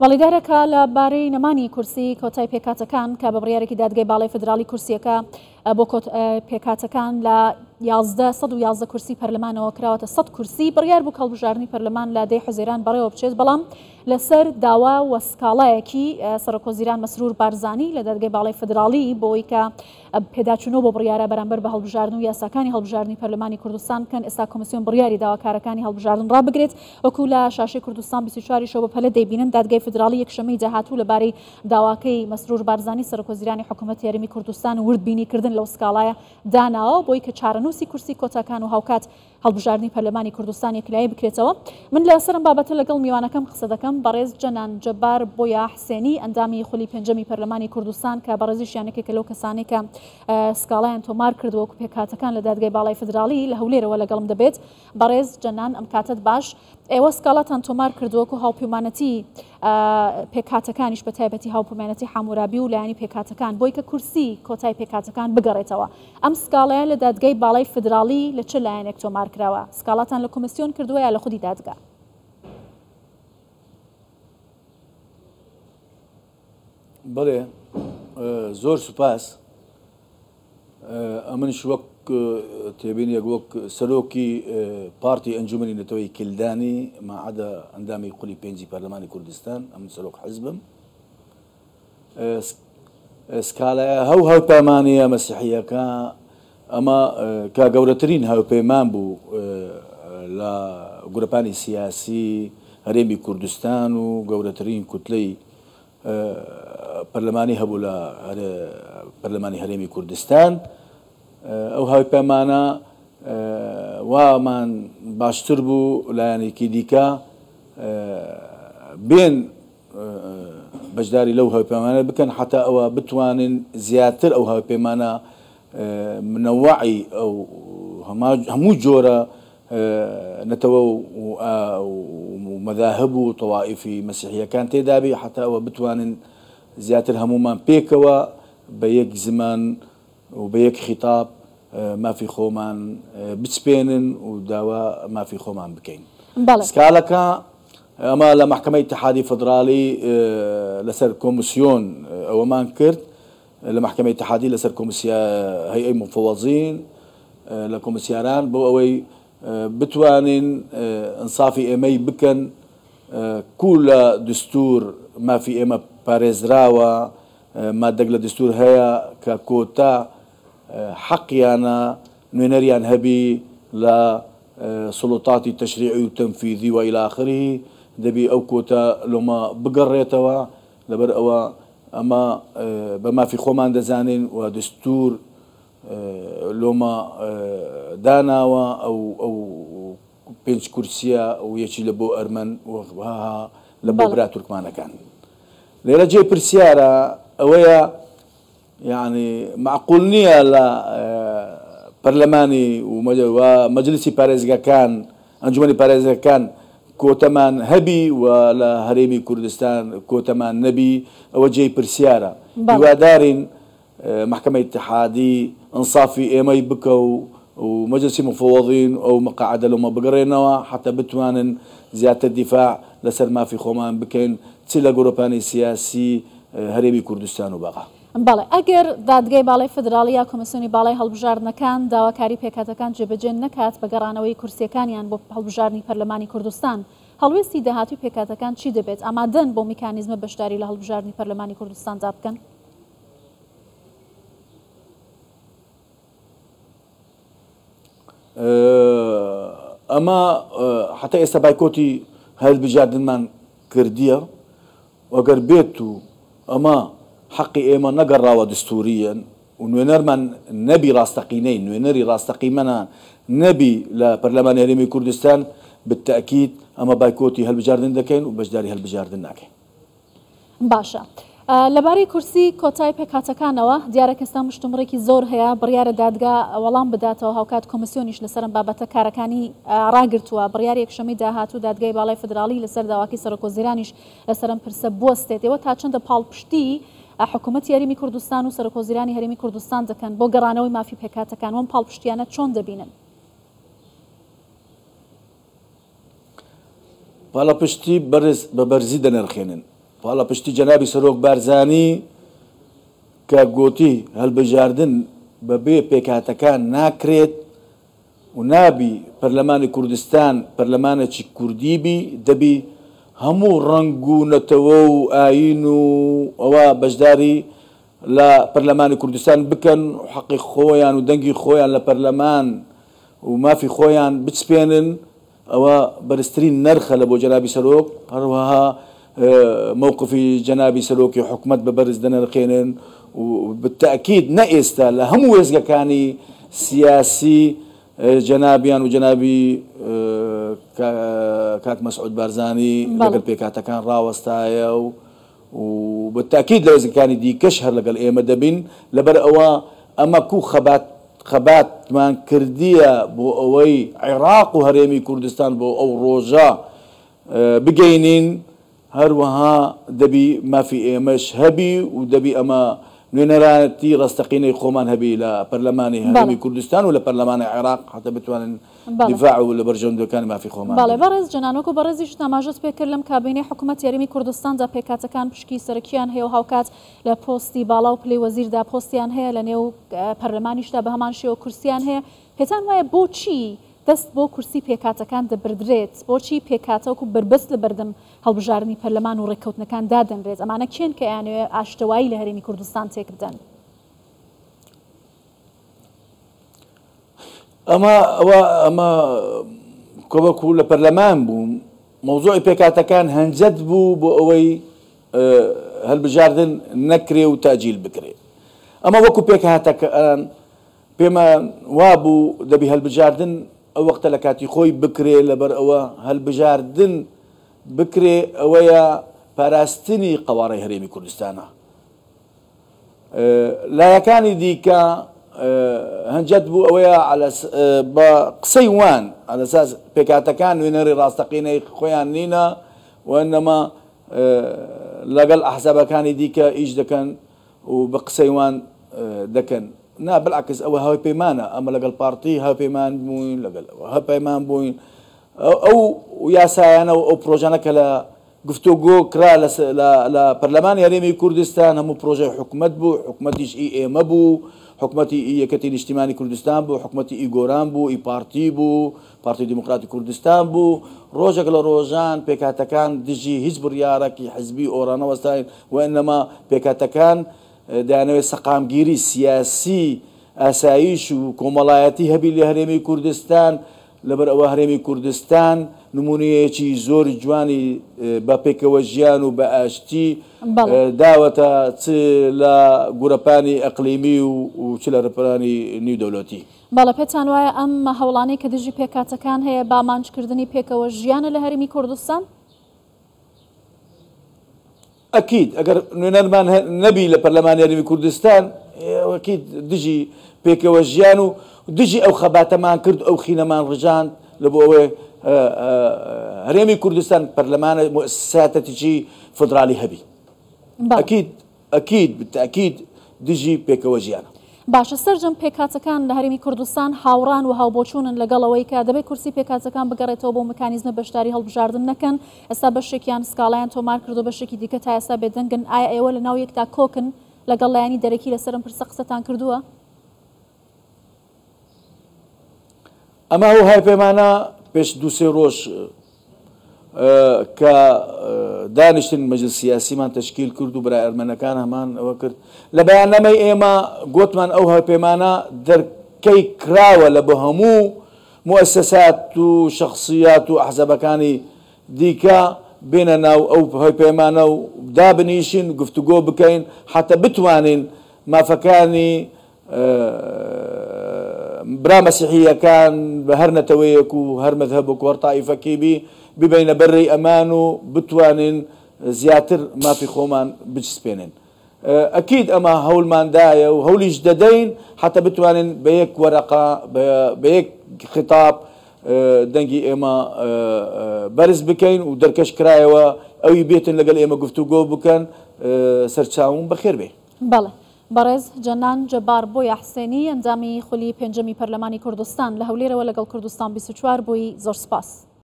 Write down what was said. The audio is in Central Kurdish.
بەڵێدارەکە لەبارەی نەمانی کورسی کۆتای پێکاتەکان کە بە بڕیارێکی دادگای باڵای فدرالی کورسیەکە بۆ پێکاتەکان لە 11 کورسی پەرلەمانەوە کراوەتە 100 کورسی بڕیار بوو هەڵبژاردننی پەرلەمان لە 10 حوزێران بەڕێوە بچێت، بەڵام لەسەر داوا و سکاڵایەکی سەرۆکۆزیران مەسرور بارزانی لە دادگای باڵای فدرالی بۆی کە پێداچوونەوە بۆ بڕیارە بەرامبەر بە هەڵبژاردن و یاساکانی هەڵبژاردننی پەرلەمانی کوردستان بکەن. ئێستا کۆمسیۆن بڕیاری داواکارەکانی هەڵبژاردن ڕابگرێت، وەکو لە شاشەی کوردستان 24 شەو بە پەلە دەیبینن دادگای فدرالی یەکشەمەی داهاتوو لەبارەی داواکەی مەسرور بارزانی سەرۆکۆزیرانی حکوومەتی هەرێمی کوردستان وردبینیکردن لەو سکاڵایە داناوە بۆی کە چارەنووسی کورسی کۆتاکان و هاوکات هەڵبژاردننی پەرلەمانی کوردستان یەکلایی بکرێتەوە. من لەسەرم بابەتە لەگەڵ میوانەکەم قسە دەکەم بەڕێز جەنان جەبار بۆیە حسێنی ئەندامی خولی پێنجەمی پەرلەمانی کوردستان کە بەڕێزیشیانێکێکە لەو کەسانی کە سکاڵایان تۆمار کردووە و پێکاتەکان لە دادگای باڵای فدرالی لە هەولێرەوە لەگەڵم دەبێت. بەڕێز جەنان ئەم کاتت باش، ئێوە سکاڵاتان تۆمار کردووەکو هاوپەیمانەتی پێکاتەکانیش بە تایبەتی هاوپەیمانەتی حامورابی و لایەنی پێکاتەکان بۆی کە کورسی کۆتای پێکاتەکان بگەڕێتەوە. ئەم سکاڵایە لە دادگای باڵای فدرالی لە چه لایەنێک تۆمار کراوە؟ سکاڵاتان لە کۆمسیۆن کردووە یا لە خودی دادگا؟ بەڵێ زۆر سوپاس. ئەمنش وەک تێبینی وەک سەرۆکی پارتی ئەنجومەنی نەتەوەی کلدانی ماعەدە ئەندامی قولی پێنجی پەرلەمانی کوردستان ئەمن سەرۆک حزبم سکالایە هەوپەیمانیە مەسیحیەکە ئەمە کە گەورەترین هاوپەیمان بوو لە گروپانی سیاسی هەرێمی کوردستان و گەورەترین کوتلەی پەرلەمانی هەبوو لە پەرلەمانی هەرێمی کوردستان. ئەو هاوپەیمانە وامان باشتر بوو لایەنێکی دیکە بێن بەشداری لەو هاوپەیمانە بکەن حتا ئەوە بتوانن زیاتر ئەو هاوپەیمانە منەوەعی ئەو هەموو جۆرە نەتەوە و مەذاهب و تەوائیفی مەسیحیەکان تێدابێ حتا ئەوە بتوانن زیاتر هەمومان پێکەوە بە یەک زمان و بە یەک خیتاب مافی خۆمان بچپێنن و داوا مافی خۆمان بکەین. سکالەکە ئەمە لە محکمەی اتحادی فدرالی لەسەر کۆمسیۆن ئەوەمان کرد، لە محکمەی اتحادی لەسەر هەیئەی مفوەضین لە کۆمسیاران بۆ ئەوەی بتوانین ئەنسافی ئێمەی بکەن کو لە دستور مافی ئێمە پارێزراوە مادەک لە دستور هەیە کە کۆتا حەقیانە نوێنەریان هەبی لە سڵوتاتی تەشریعی و تەنفیذی و ئیلی ئاخری دەبی ئەو کۆتا لۆمە بگەڕێتەوە. لەبەر ئەوە ئەمە بە مافی خۆمان دەزانین و دستور لۆمە داناوە ئەو پێنج کورسیە و یەکی لە بۆ ئەرمەن لە بۆ برا تورکمانەکان. لێرە جێ پرسیارە ئەوەیە یعنی معقول نییە لە پەرلەمانی و مەجلیسی پارێزگاکان ئەنجومەنی پارێزگاکان کۆتەمان هەبی و لە هەرێمی کوردستان کۆتەمان نەبی، ئەوە جێی پرسیارە. هیوادارین محکمەی اتحادی ئەنسافی ئێمەی بکە و مەجلسی مفوەضین ئەو مەقاعدە لەمە بگەڕێنەوە حتا بتوانن زیاتر دیفاع لەسەر مافی خۆمان بکەین چ لە گۆڕۆپانی سیاسی هەرێمی کوردستان و بەغا. بەڵێ ئەگەر دادگای باڵای فدرالی یا کۆمسیۆنی باڵای هەڵبژاردنەکان داواکاری پێکاتەکان جێبەجێ نەکات بە گەڕانەوەی کورسیەکانیان بۆ هەڵبژاردننی پەرلەمانی کوردستان، هەڵوێستی داهاتوی پێکاتەکان چی دەبێت؟ ئامادەن بۆ میکانیزمە بەشداری لە هەڵبژاردننی پەرلەمانی کوردستان دا بکەن؟ ئەمە حتا ئێستا بایکۆتی هەڵبژاردنمان کردیە ئەگەر بێت و ئەمە حەقی ئێمە نەگەڕاوە دستوریەن و نوێنەرمان نەبی ڕاستەقینەی نوێنەری ڕاستەقیمەنە نەبی لە پەرلەمانی هەرێمی کوردستان بالتەکید ئەمە بایکۆتی هەڵبژاردن دەکەین و بەشداری هەڵبژاردن ناکەین. باشە. لەبارەی کورسی کۆتای پێکاتەکانەوە دیارە کەستا مشتومڕێکی زۆر هەیە بڕیارە دادگا وەڵام بداتەوە، هاوکات کۆمسیۆنیش لەسەرم بابەتە کارەکانی ڕاگرتووە. بڕیاری یەکشەمەی داهاتوو دادگای باڵای فدرالی لەسەر داواکی سەرۆکۆزیرانیش لەسەرم پرسە بوەستێت. ئێوە تا چەندە پاڵپشتی حکوومەتی هەرێمی کوردستان و سەرۆکۆزیرانی هەرێمی کوردستان دەکەن بۆ گەڕانەوەی مافی پێکاتەکان؟ وەم پاڵپشتیانە چۆن دەبینن؟ پاڵەپشتی بە بەرزی دەنرخێنن باڵا پشتی جەنابی سەرۆک بارزانی کە گوتی هەڵبژاردن بەبێ پێکهاتەکان ناکرێت و نابی پەرلەمانی کوردستان پەرلەمانێکی کوردیبی دەبی هەموو ڕنگ و نەتەوە و ئاین و ئەوە بەشداری لە پەرلەمانی کوردستان بکەن و حەقی خۆیان و دەنگی خۆیان لە پەرلەمان و مافی خۆیان بچپێنن ئەوە بەرزترین نرخە لە بۆ جەنابی سەرۆک هەروەها موقفی جەنابی سەرۆکی حکومەت بە بەرز دەنرخێنن و بالتأكيد نە ئێستا لە هەموو وێزگەکانی سیاسی جەنابیان و جەنابی کاک مەسعود بارزانی لەگەڵ پێکهاتەکان ڕاوەستایە و بالتأكيد لە وێزگەکانی دیکەش هەر لەگەڵ ئێمە دەبین لەبەر ئەوە ئەمە کوو خەباتمان کردیە بۆ ئەوەی عێراق و هەرێمی کوردستان بۆ ئەو ڕۆژە بگەینین هەروەها دەبی مافی ئێمەش هەبی و دەبی ئەمە نوێنەرانی ڕستەقینەی خۆمان هەبی لە پەرلەمانی هەرێمی کوردستان و لە پەرلەمانی عێراق حتى بتوانن دیفاع و لە بەرژەوەندەکانی مافی خۆمان. بەڵێ بەڕێز جەنانۆکو بەڕێزیش ناماژەت پێ کرد لەم کابینەی حکوومەت یاریمی کوردستاندا پێکهاتەکان پشکی سەرکیان هەیە و هاوکات لە پۆستی باڵا و پلەی وەزیردا پۆستیان هەیە لە نێو پەرلەمانیشدا بە هەمان شێوە کورسیان هەیە پێتان وایە بۆچی دەست بۆ کورسی پێکهاتەکان دەبردرێت بۆچی پێکهاتەوەکو بربەست لە بەردەم هەڵبژاردننی پەرلەمان و ڕێککەوتنەکان دادەنرێت ئەمانە کێن کە یانوێ ئاشتەوایی لە هەرێمی کوردستان تێکردن ئەمە کۆبەکو لە پەرلەمان بووم مەوزوعی پێکهاتەکان هەنجەت بوو بۆ ئەوەی هەڵبژاردن نەکرێ و تاجیل بکرێت ئەمە وەکو پێکهاتەکان پێمان وابوو دەبی هەڵبژاردن ئەو وەختە لە کاتی خۆی بکرێ لەبەر ئەوە هەڵبژاردن بکرێ ئەوەیە پاراستنی قەوارەی هەرێمی کوردستانە لایەکانی دیکە هەنجەت بوو ئەوەیە بە قسەی وان ئەساس پێکهاتەکان نوێنەری ڕاستەقینەی خۆیان نینە و ئەنەما لەگەڵ ئەحزابەکانی دیکە ئیش دەکەن و بە قسەی وان دەکەن نا بالعکس ئەوە هاوی پەیمانە ئەمە لەگەڵ پارتی هاوپەیمان بووین لەگەڵ هەپەیمان بووین ئەو یاسایانە و ئەو پرۆژانە کە لە گفتوگۆ کرا لە پەرلەمانی هەرێمی کوردستان هەموو پرۆژەی حکوومەت بوو حکوومەتیش ئێمە بوو حکوومەتی یەکەتی نیشتیمانی کوردستان بوو حکوومەتی ئیگۆران بوو ئیپارتی بوو پارتی دیموکراتی کوردستان بوو ڕۆژێک لە ڕۆژان پێکهاتەکان دژی هیچ بڕیارێکی حزبی ئۆرانەوەستاین و ئەنەما پێکهاتەکان دەیانەوێت سەقامگیری سیاسی ئاسایش و کۆمەڵایەتی هەبی لە هەرێمی کوردستان لەبەر ئەوە هەرێمی کوردستان نمونەیەکی زۆر جوانی بە پێکەوە ژیان و بە ئاشتی داوەتە چ لە گورەپانی ئەقلیمی و چ لە ڕپەرانی نیودەوڵەتی. بەڵە پێتان وایە ئەم هەوڵانەی کە دژی پێکهاتەکان هەیە با مانچکردنی پێکەوە ژیانە لە هەرێمی کوردستان؟ ئەکید ئەگەر نوێنەرمان نەبی لە پەرلەمانی هەرێمی کوردستان ئەکید دژی پێکەوە ژیان و دژی ئەو خەباتەمان کرد ئەو خینەمان ڕژاند لە بۆ ئەوەی هەرێمی کوردستان پەرلەمانە مؤسساتێکی فدرالی هەبی ئەکید بالتأكيد دژی پێکەوە ژیانە. باشە سەرجەم پێکهاتەکان لە هەرێمی کوردستان هاوڕان و هاوبۆچوونن لەگەڵەوەی کە دەبێت کورسی پێکهاتەکان بگەڕێتەوە بۆ مکانیزمە بەشداری هەڵبژاردن نەکەن ئێستا بەشێکیان سکاڵیان تۆمار کردو بەشێکی دیکە تا ئێستا بێدەنگن ئایا ئێوە لە ناو یەکتا کۆکن لەگەڵ لایانی دەرەکی لەسەرم پرسە قسەتان کردووە؟ ئەمە ئەو هاوپەیمانە پێش دوو-سێ ڕۆژ کە دانیشتن مەجلس سیاسیمان تشکیل کرد و برای ئەرمەنەکان هەمان ئەوە کرد لە بەیاننامەی ئێمە گوتمان ئەو هاوپەیمانە دەرکەی کراوە لە بە هەموو مؤسسات و شخصیات و ئەحزابەکانی دیکە بێنە ناو ئەو هاوپەیمانە و دابنیشین گفتوگۆ بکەین حتى بتوانین مافەکانی برا مەسیحیەکان بە هەر نەتەوەیەک و هەر مەذهەبێک و هەر تائیفەکی ببینە بەڕێی ئەمان و بتوانین زیاتر مافی خۆمان بچسپێنین. ئەکید ئەمە هەوڵماندایە و هەوڵیش دەدەین حتى بتوانین بە یەک وەرەقە بە یەک خطاب دەنگی ئێمە بەرز بکەین و دەرکەش کرایەوە ئەوی بێتن لەگەڵ ئێمە گفتوگۆ بکەن سەرچاوم بەخێر بێ. بەڵێ بەڕێز جەنان جەبار بۆی حسێنی ئەنجامی خولی پێنجەمی پەرلەمانی کوردستان لە هەولێرەوە لەگەڵ کوردستان 24 بووی زۆر سپاس.